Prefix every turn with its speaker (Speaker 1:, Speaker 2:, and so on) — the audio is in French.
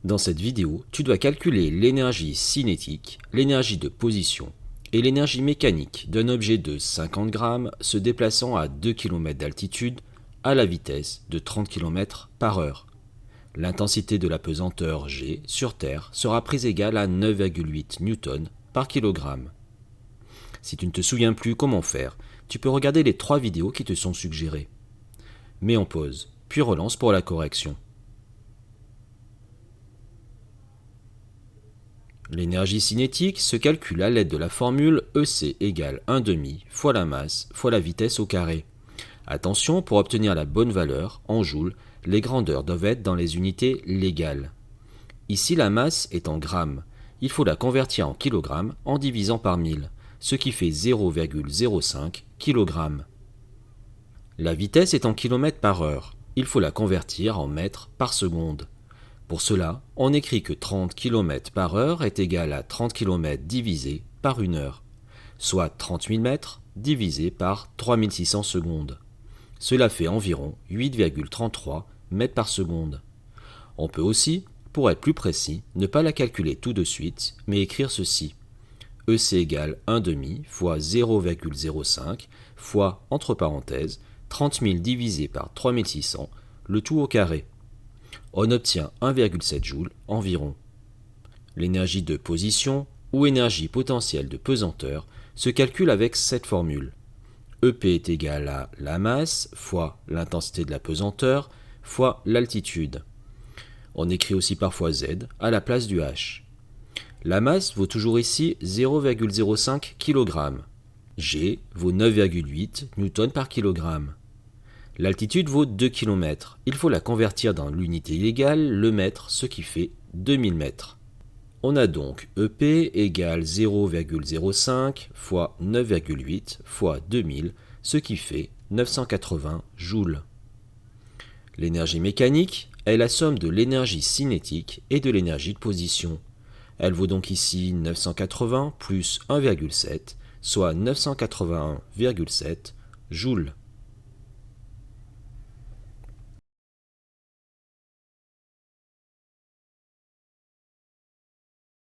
Speaker 1: Dans cette vidéo, tu dois calculer l'énergie cinétique, l'énergie de position et l'énergie mécanique d'un objet de 50 grammes se déplaçant à 2 km d'altitude à la vitesse de 30 km par heure. L'intensité de la pesanteur G sur Terre sera prise égale à 9,8 Newton par kilogramme. Si tu ne te souviens plus comment faire, tu peux regarder les 3 vidéos qui te sont suggérées. Mets en pause, puis relance pour la correction. L'énergie cinétique se calcule à l'aide de la formule EC égale 1/2 fois la masse fois la vitesse au carré. Attention, pour obtenir la bonne valeur, en joules, les grandeurs doivent être dans les unités légales. Ici, la masse est en grammes. Il faut la convertir en kilogrammes en divisant par 1000, ce qui fait 0,05 kg. La vitesse est en kilomètres par heure. Il faut la convertir en mètres par seconde. Pour cela, on écrit que 30 km par heure est égal à 30 km divisé par 1 heure, soit 30 000 mètres divisé par 3600 secondes. Cela fait environ 8,33 mètres par seconde. On peut aussi, pour être plus précis, ne pas la calculer tout de suite, mais écrire ceci. EC égale 1/2 fois 0,05 fois, entre parenthèses, 30 000 divisé par 3600, le tout au carré. On obtient 1,7 joules environ. L'énergie de position, ou énergie potentielle de pesanteur, se calcule avec cette formule. EP est égal à la masse fois l'intensité de la pesanteur fois l'altitude. On écrit aussi parfois Z à la place du H. La masse vaut toujours ici 0,05 kg. G vaut 9,8 Newton par kilogramme. L'altitude vaut 2 km. Il faut la convertir dans l'unité légale, le mètre, ce qui fait 2000 mètres. On a donc EP égale 0,05 fois 9,8 fois 2000, ce qui fait 980 joules. L'énergie mécanique est la somme de l'énergie cinétique et de l'énergie de position. Elle vaut donc ici 980 plus 1,7, soit 981,7 joules.